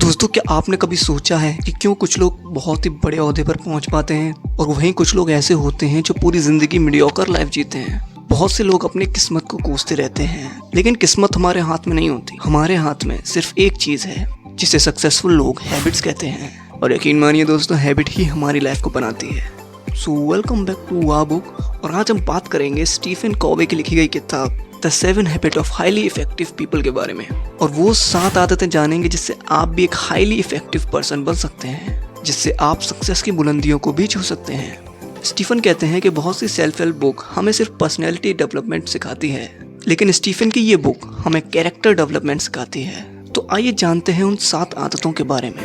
दोस्तों, क्या आपने कभी सोचा है कि क्यों कुछ लोग बहुत ही बड़े ओहदे पर पहुंच पाते हैं और वहीं कुछ लोग ऐसे होते हैं जो पूरी जिंदगी मीडियोकर लाइफ जीते हैं। बहुत से लोग अपनी किस्मत को कोसते रहते हैं, लेकिन किस्मत हमारे हाथ में नहीं होती। हमारे हाथ में सिर्फ एक चीज़ है जिसे सक्सेसफुल लोग हैबिट्स कहते हैं। और यकीन मानिए दोस्तों, हैबिट ही हमारी लाइफ को बनाती है। So welcome back to our book. और आज हम बात करेंगे स्टीफन कोवे की लिखी गई किताब the 7 habit of highly effective people के बारे में। और वो 7 आदतें जानेंगे जिससे आप भी एक हाईली इफेक्टिव पर्सन बन सकते हैं, जिससे आप सक्सेस की बुलंदियों को भी छू सकते हैं। स्टीफन कहते हैं कि बहुत सी सेल्फ हेल्प बुक हमें सिर्फ पर्सनैलिटी डेवलपमेंट सिखाती है, लेकिन स्टीफन की ये बुक हमें कैरेक्टर डेवलपमेंट सिखाती है। तो आइए जानते हैं उन 7 आदतों के बारे में।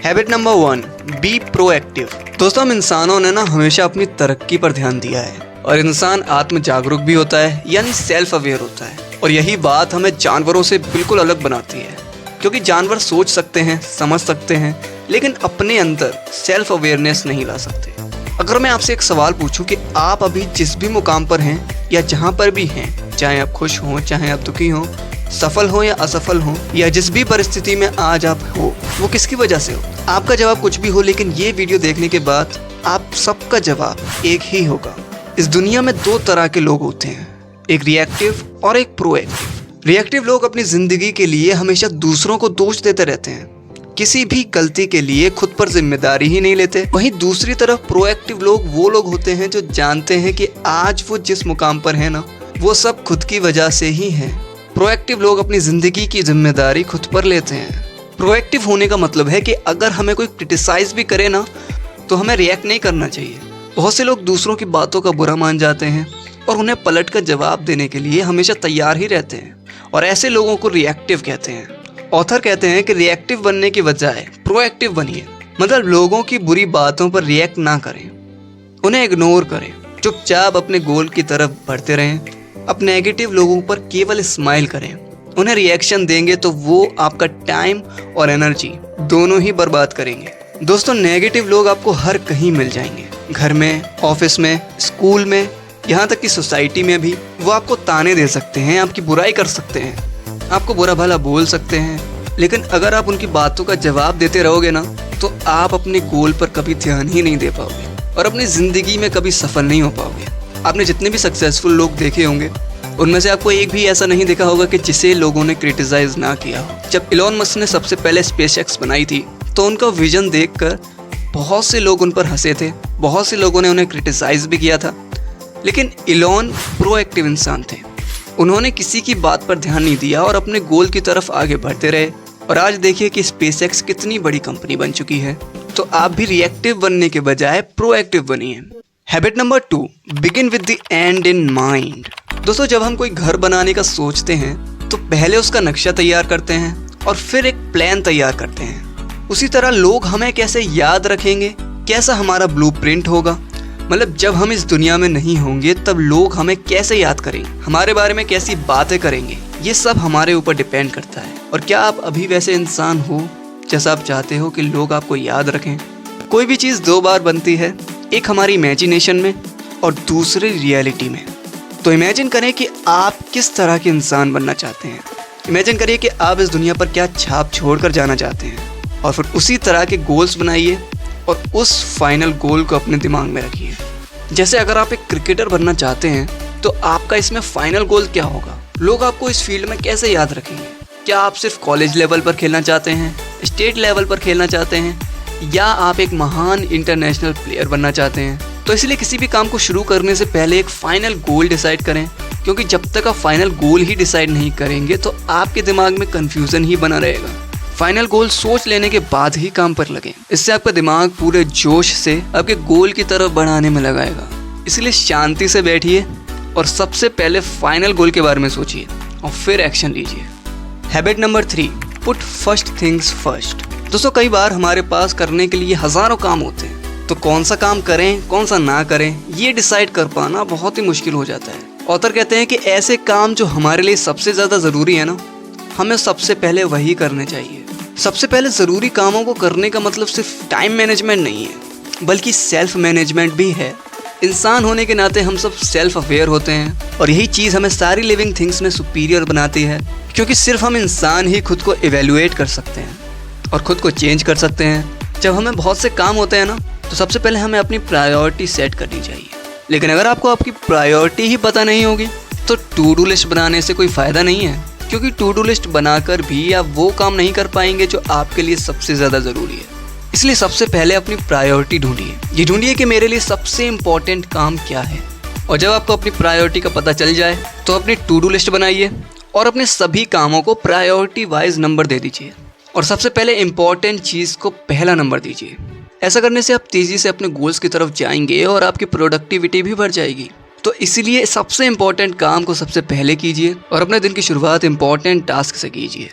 Habit number 1, be proactive. दोस्तों, हम इंसानों ने हमेशा अपनी तरक्की पर ध्यान दिया है और इंसान आत्म जागरूक भी होता है, यानी सेल्फ अवेयर होता है। और यही बात हमें जानवरों से बिल्कुल अलग बनाती है, क्योंकि जानवर सोच सकते हैं, समझ सकते हैं, लेकिन अपने अंदर सेल्फ अवेयरनेस नहीं ला सकते। अगर मैं आपसे एक सवाल पूछूं कि आप अभी जिस भी मुकाम पर हैं या जहां पर भी हैं, चाहे आप खुश हों, चाहे आप दुखी हों, सफल हो या असफल हो, या जिस भी परिस्थिति में आज आप हो, वो किसकी वजह से हो? आपका जवाब कुछ भी हो, लेकिन ये वीडियो देखने के बाद आप सबका जवाब एक ही होगा। इस दुनिया में 2 तरह के लोग होते हैं, एक रिएक्टिव और एक प्रोएक्टिव। रिएक्टिव लोग अपनी जिंदगी के लिए हमेशा दूसरों को दोष देते रहते हैं, किसी भी गलती के लिए खुद पर जिम्मेदारी ही नहीं लेते। वहीं दूसरी तरफ प्रोएक्टिव लोग वो लोग होते हैं जो जानते हैं कि आज वो जिस मुकाम पर है ना, वो सब खुद की वजह से ही है। प्रोएक्टिव लोग अपनी जिंदगी की जिम्मेदारी खुद पर लेते हैं। प्रोएक्टिव होने का मतलब है कि अगर हमें कोई क्रिटिसाइज भी करे ना, तो हमें रिएक्ट नहीं करना चाहिए। बहुत से लोग दूसरों की बातों का बुरा मान जाते हैं और उन्हें पलट कर जवाब देने के लिए हमेशा तैयार ही रहते हैं, और ऐसे लोगों को रिएक्टिव कहते हैं। ऑथर कहते हैं कि रिएक्टिव बनने की बजाय प्रोएक्टिव बनिए। मतलब लोगों की बुरी बातों पर रिएक्ट ना करें, उन्हें इग्नोर करें, चुपचाप अपने गोल की तरफ बढ़ते रहें। अब नेगेटिव लोगों पर केवल स्माइल करें। उन्हें रिएक्शन देंगे तो वो आपका टाइम और एनर्जी दोनों ही बर्बाद करेंगे। दोस्तों, नेगेटिव लोग आपको हर कहीं मिल जाएंगे, घर में, ऑफिस में, स्कूल में, यहाँ तक कि सोसाइटी में भी। वो आपको ताने दे सकते हैं, आपकी बुराई कर सकते हैं, आपको बुरा भला बोल सकते हैं, लेकिन अगर आप उनकी बातों का जवाब देते रहोगे ना, तो आप अपने गोल पर कभी ध्यान ही नहीं दे पाओगे और अपनी ज़िंदगी में कभी सफल नहीं हो पाओगे। आपने जितने भी सक्सेसफुल लोग देखे होंगे, उनमें से आपको एक भी ऐसा नहीं देखा होगा कि जिसे लोगों ने क्रिटिसाइज ना किया हो। जब इलॉन मस्क ने सबसे पहले स्पेसएक्स बनाई थी, तो उनका विजन देखकर बहुत से लोग उन पर हंसे थे, बहुत से लोगों ने उन्हें क्रिटिसाइज भी किया था, लेकिन इलॉन प्रोएक्टिव इंसान थे। उन्होंने किसी की बात पर ध्यान नहीं दिया और अपने गोल की तरफ आगे बढ़ते रहे। और आज देखिए कि स्पेसएक्स कितनी बड़ी कंपनी बन चुकी है। तो आप भी रिएक्टिव बनने के बजाय प्रोएक्टिव बनिए। Habit number 2, begin with the and in mind. दोस्तों, जब हम कोई घर बनाने का सोचते हैं तो पहले उसका नक्शा तैयार करते हैं और फिर एक प्लान तैयार करते हैं। उसी तरह लोग हमें कैसे याद रखेंगे, कैसा हमारा ब्लूप्रिंट होगा, मतलब जब हम इस दुनिया में नहीं होंगे तब लोग हमें कैसे याद करेंगे, हमारे बारे में कैसी बातें करेंगे, ये सब हमारे ऊपर डिपेंड करता है। और क्या आप अभी वैसे इंसान हो जैसा आप चाहते हो कि लोग आपको याद रखें? कोई भी चीज़ 2 बार बनती है, एक हमारी इमेजिनेशन में और दूसरी रियलिटी में। तो इमेजिन करें कि आप किस तरह के इंसान बनना चाहते हैं। इमेजिन करिए कि आप इस दुनिया पर क्या छाप छोड़ कर जाना चाहते हैं, और फिर उसी तरह के गोल्स बनाइए और उस फाइनल गोल को अपने दिमाग में रखिए। जैसे अगर आप एक क्रिकेटर बनना चाहते हैं, तो आपका इसमें फाइनल गोल क्या होगा? लोग आपको इस फील्ड में कैसे याद रखेंगे? क्या आप सिर्फ कॉलेज लेवल पर खेलना चाहते हैं, स्टेट लेवल पर खेलना चाहते हैं, या आप एक महान इंटरनेशनल प्लेयर बनना चाहते हैं? तो इसलिए किसी भी काम को शुरू करने से पहले एक फाइनल गोल डिसाइड करें, क्योंकि जब तक आप फाइनल गोल ही डिसाइड नहीं करेंगे तो आपके दिमाग में कन्फ्यूज़न ही बना रहेगा। फाइनल गोल सोच लेने के बाद ही काम पर लगें। इससे आपका दिमाग पूरे जोश से आपके गोल की तरफ बढ़ाने में लगाएगा। इसलिए शांति से बैठिए और सबसे पहले फाइनल गोल के बारे में सोचिए और फिर एक्शन लीजिए। Habit number 3, put first things first. दोस्तों, कई बार हमारे पास करने के लिए हज़ारों काम होते हैं, तो कौन सा काम करें, कौन सा ना करें, ये डिसाइड कर पाना बहुत ही मुश्किल हो जाता है। ऑथर कहते हैं कि ऐसे काम जो हमारे लिए सबसे ज़्यादा ज़रूरी है ना, हमें सबसे पहले वही करने चाहिए। सबसे पहले ज़रूरी कामों को करने का मतलब सिर्फ टाइम मैनेजमेंट नहीं है, बल्कि सेल्फ मैनेजमेंट भी है। इंसान होने के नाते हम सब सेल्फ अवेयर होते हैं, और यही चीज़ हमें सारी लिविंग थिंग्स में सुपीरियर बनाती है, क्योंकि सिर्फ हम इंसान ही खुद को इवेल्युएट कर सकते हैं। और खुद को चेंज कर सकते हैं। जब हमें बहुत से काम होते हैं ना, तो सबसे पहले हमें अपनी प्रायोरिटी सेट करनी चाहिए। लेकिन अगर आपको आपकी प्रायोरिटी ही पता नहीं होगी तो टू डू लिस्ट बनाने से कोई फ़ायदा नहीं है, क्योंकि टू डू लिस्ट बनाकर भी आप वो काम नहीं कर पाएंगे जो आपके लिए सबसे ज़्यादा ज़रूरी है। इसलिए सबसे पहले अपनी प्रायोरिटी ढूंढिए। ये ढूंढिए कि मेरे लिए सबसे इम्पोर्टेंट काम क्या है। और जब आपको अपनी प्रायोरिटी का पता चल जाए तो अपनी टू डू लिस्ट बनाइए और अपने सभी कामों को प्रायोरिटी वाइज नंबर दे दीजिए और सबसे पहले इम्पोर्टेंट चीज़ को पहला नंबर दीजिए। ऐसा करने से आप तेज़ी से अपने गोल्स की तरफ जाएंगे और आपकी प्रोडक्टिविटी भी बढ़ जाएगी। तो इसीलिए सबसे इम्पोर्टेंट काम को सबसे पहले कीजिए और अपने दिन की शुरुआत इम्पोर्टेंट टास्क से कीजिए।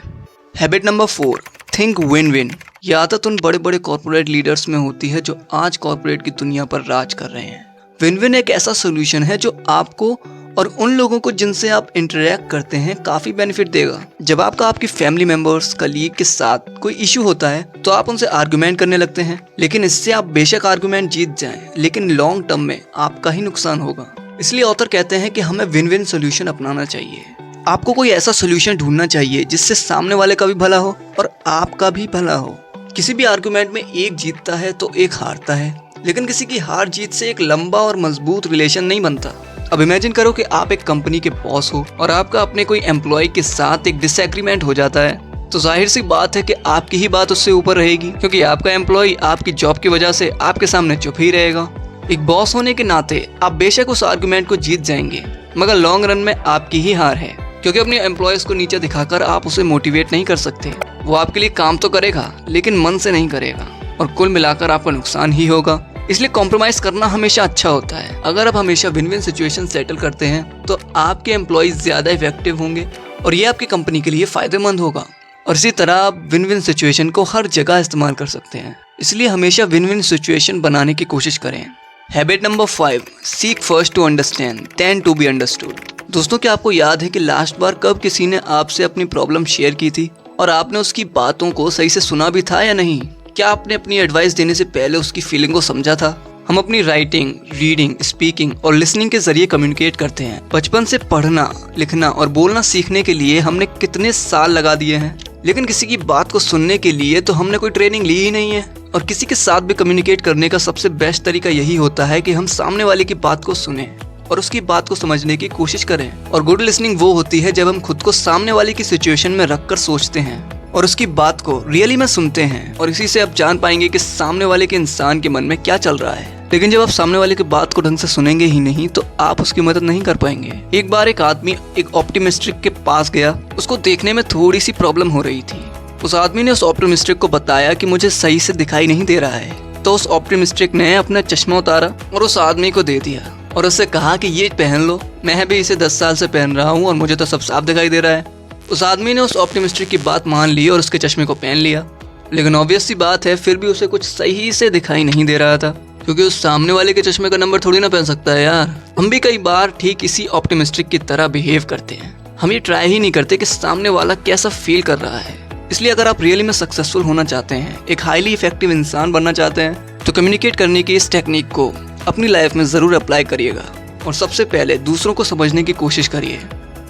Habit number 4, think win win. ये आदत उन बड़े बड़े कॉर्पोरेट लीडर्स में होती है जो आज कॉर्पोरेट की दुनिया पर राज कर रहे हैं। विन विन एक ऐसा सोल्यूशन है जो आपको और उन लोगों को जिनसे आप इंटरेक्ट करते हैं काफ़ी बेनिफिट देगा। जब आपका आपकी फैमिली मेंबर्स, कलीग के साथ कोई इशू होता है तो आप उनसे आर्गुमेंट करने लगते हैं, लेकिन इससे आप बेशक आर्गुमेंट जीत जाएं, लेकिन लॉन्ग टर्म में आपका ही नुकसान होगा। इसलिए ऑथर कहते हैं कि हमें विन विन सोल्यूशन अपनाना चाहिए। आपको कोई ऐसा सोल्यूशन ढूंढना चाहिए जिससे सामने वाले का भी भला हो और आपका भी भला हो। किसी भी आर्गुमेंट में एक जीतता है तो एक हारता है, लेकिन किसी की हार जीत से एक लंबा और मजबूत रिलेशन नहीं बनता। अब इमेजिन करो कि आप एक कंपनी के बॉस हो और आपका अपने कोई एम्प्लॉय के साथ एक डिसएग्रीमेंट हो जाता है, तो जाहिर सी बात है कि आपकी ही बात उससे ऊपर रहेगी, क्योंकि आपका एम्प्लॉय आपकी जॉब की वजह से आपके सामने चुप ही रहेगा। एक बॉस होने के नाते आप बेशक उस आर्गुमेंट को जीत जाएंगे, मगर लॉन्ग रन में आपकी ही हार है, क्योंकि अपने एम्प्लॉयज़ को नीचे दिखाकर आप उसे मोटिवेट नहीं कर सकते। वो आपके लिए काम तो करेगा लेकिन मन से नहीं करेगा और कुल मिलाकर आपका नुकसान ही होगा। इसलिए कॉम्प्रोमाइज़ करना हमेशा अच्छा होता है। अगर आप हमेशा विन विन सिचुएशन सेटल करते हैं तो आपके एम्प्लॉयज़ ज़्यादा इफेक्टिव होंगे और ये आपकी कंपनी के लिए फ़ायदेमंद होगा। और इसी तरह आप विन विन सिचुएशन को हर जगह इस्तेमाल कर सकते हैं। इसलिए हमेशा विन विन सिचुएशन बनाने की कोशिश करें। Habit number 5, seek first to understand then to be understood. दोस्तों, क्या आपको याद है कि लास्ट बार कब किसी ने आपसे अपनी प्रॉब्लम शेयर की थी और आपने उसकी बातों को सही से सुना भी था या नहीं? क्या आपने अपनी एडवाइस देने से पहले उसकी फीलिंग को समझा था? हम अपनी राइटिंग, रीडिंग, स्पीकिंग और लिसनिंग के जरिए कम्युनिकेट करते हैं। बचपन से पढ़ना, लिखना और बोलना सीखने के लिए हमने कितने साल लगा दिए हैं, लेकिन किसी की बात को सुनने के लिए तो हमने कोई ट्रेनिंग ली ही नहीं है। और किसी के साथ भी कम्युनिकेट करने का सबसे बेस्ट तरीका यही होता है कि हम सामने वाले की बात को सुने और उसकी बात को समझने की कोशिश करें। और गुड लिसनिंग वो होती है जब हम खुद को सामने वाले की सिचुएशन में रखकर सोचते हैं और उसकी बात को रियली में सुनते हैं। और इसी से आप जान पाएंगे कि सामने वाले के इंसान के मन में क्या चल रहा है। लेकिन जब आप सामने वाले की बात को ढंग से सुनेंगे ही नहीं तो आप उसकी मदद नहीं कर पाएंगे। एक बार एक आदमी एक ऑप्टिमिस्टिक के पास गया। उसको देखने में थोड़ी सी प्रॉब्लम हो रही थी। उस आदमी ने उस ऑप्टिमिस्टिक को बताया कि मुझे सही से दिखाई नहीं दे रहा है। तो उस ऑप्टिमिस्टिक ने अपना चश्मा उतारा और उस आदमी को दे दिया और उससे कहा कि ये पहन लो, मैं भी इसे 10 साल से पहन रहा हूँ और मुझे तो सब साफ दिखाई दे रहा है। उस आदमी ने उस ऑप्टिमिस्टिक की बात मान ली और उसके चश्मे को पहन लिया। लेकिन ऑब्वियस सी बात है, फिर भी उसे कुछ सही से दिखाई नहीं दे रहा था, क्योंकि उस सामने वाले के चश्मे का नंबर थोड़ी ना पहन सकता है यार। हम भी कई बार ठीक इसी ऑप्टिमिस्टिक की तरह बिहेव करते हैं। हम ये ट्राई ही नहीं करते कि सामने वाला कैसा फील कर रहा है। इसलिए अगर आप रियली में सक्सेसफुल होना चाहते हैं, एक हाईली इफेक्टिव इंसान बनना चाहते हैं, तो कम्युनिकेट करने की इस टेक्निक को अपनी लाइफ में ज़रूर अप्लाई करिएगा। और सबसे पहले दूसरों को समझने की कोशिश करिए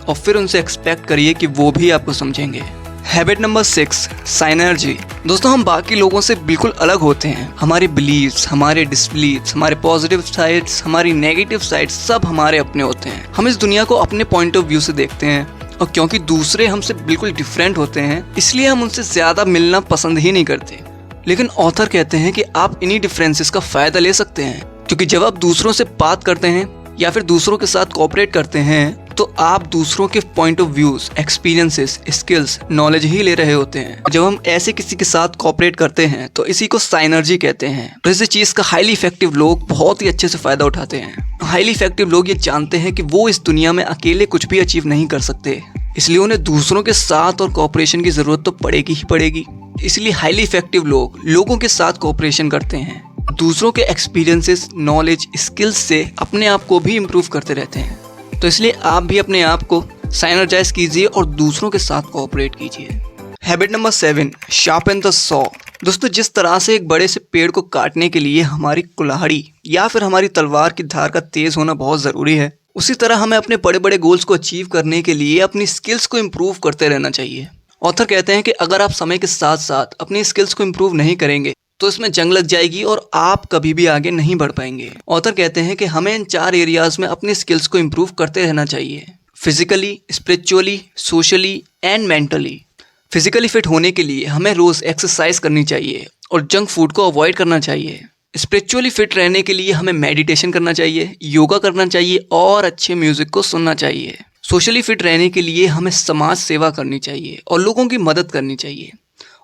और फिर उनसे एक्सपेक्ट करिए कि वो भी आपको समझेंगे। Habit number 6, synergy. दोस्तों, हम बाकी लोगों से बिल्कुल अलग होते हैं। हमारे बिलीव्स, हमारे डिसबिलीव्स, हमारे पॉजिटिव साइड्स, हमारी नेगेटिव साइड्स सब हमारे अपने होते हैं। हम इस दुनिया को अपने पॉइंट ऑफ व्यू से देखते हैं और क्योंकि दूसरे हमसे बिल्कुल डिफरेंट होते हैं इसलिए हम उनसे ज़्यादा मिलना पसंद ही नहीं करते। लेकिन ऑथर कहते हैं कि आप इन्हीं डिफरेंसेस का फ़ायदा ले सकते हैं, क्योंकि जब आप दूसरों से बात करते हैं या फिर दूसरों के साथ कोऑपरेट करते हैं तो आप दूसरों के point of views, experiences, skills, knowledge ही ले रहे होते हैं। जब हम ऐसे किसी के साथ कोऑपरेट करते हैं तो इसी को साइनर्जी कहते हैं। तो इस चीज़ का हाईली इफेक्टिव लोग बहुत ही अच्छे से फ़ायदा उठाते हैं। हाईली इफेक्टिव लोग ये जानते हैं कि वो इस दुनिया में अकेले कुछ भी अचीव नहीं कर सकते, इसलिए उन्हें दूसरों के साथ और कोऑपरेशन की ज़रूरत तो पड़ेगी ही पड़ेगी। इसलिए हाईली इफेक्टिव लोग लोगों के साथ कोऑपरेशन करते हैं, दूसरों के एक्सपीरियंसेस, नॉलेज, स्किल्स से अपने आप को भी इम्प्रूव करते रहते हैं। तो इसलिए आप भी अपने आप को साइनर्जाइज कीजिए और दूसरों के साथ कोऑपरेट कीजिए। Habit number 7, sharpen the saw. दोस्तों, जिस तरह से एक बड़े से पेड़ को काटने के लिए हमारी कुल्हाड़ी या फिर हमारी तलवार की धार का तेज होना बहुत ज़रूरी है, उसी तरह हमें अपने बड़े बड़े गोल्स को अचीव करने के लिए अपनी स्किल्स को इम्प्रूव करते रहना चाहिए। ऑथर कहते हैं कि अगर आप समय के साथ साथ अपनी स्किल्स को इम्प्रूव नहीं करेंगे तो इसमें जंग लग जाएगी और आप कभी भी आगे नहीं बढ़ पाएंगे। ऑथर कहते हैं कि हमें इन 4 एरियाज में अपनी स्किल्स को इम्प्रूव करते रहना चाहिए, physically, spiritually, socially and mentally. Physically fit होने के लिए हमें रोज एक्सरसाइज करनी चाहिए और जंक फूड को अवॉइड करना चाहिए। स्पिरिचुअली फिट रहने के लिए हमें मेडिटेशन करना चाहिए, योगा करना चाहिए और अच्छे म्यूजिक को सुनना चाहिए। सोशली फिट रहने के लिए हमें समाज सेवा करनी चाहिए और लोगों की मदद करनी चाहिए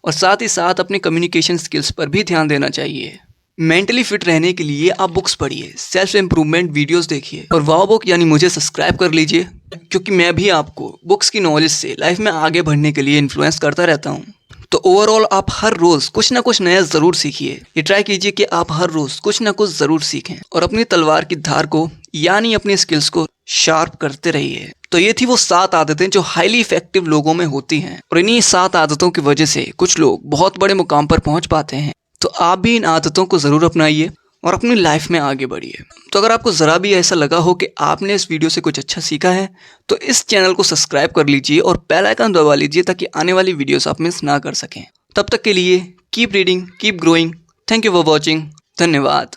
और साथ ही साथ अपने कम्युनिकेशन स्किल्स पर भी ध्यान देना चाहिए। मेंटली फिट रहने के लिए आप बुक्स पढ़िए, सेल्फ इम्प्रूवमेंट वीडियोस देखिए और वाव बुक यानी मुझे सब्सक्राइब कर लीजिए, क्योंकि मैं भी आपको बुक्स की नॉलेज से लाइफ में आगे बढ़ने के लिए इन्फ्लुएंस करता रहता हूँ। तो ओवरऑल आप हर रोज कुछ ना कुछ नया जरूर सीखिए। ये ट्राई कीजिए कि आप हर रोज कुछ ना कुछ जरूर सीखें और अपनी तलवार की धार को यानी अपनी स्किल्स को शार्प करते रहिए। तो ये थी वो 7 आदतें जो हाईली इफेक्टिव लोगों में होती हैं और इन्हीं 7 आदतों की वजह से कुछ लोग बहुत बड़े मुकाम पर पहुंच पाते हैं। तो आप भी इन आदतों को ज़रूर अपनाइए और अपनी लाइफ में आगे बढ़िए। तो अगर आपको ज़रा भी ऐसा लगा हो कि आपने इस वीडियो से कुछ अच्छा सीखा है तो इस चैनल को सब्सक्राइब कर लीजिए और बेल आइकन दबा लीजिए ताकि आने वाली वीडियोस आप मिस ना कर सकें। तब तक के लिए keep reading, keep growing. Thank you for watching. धन्यवाद।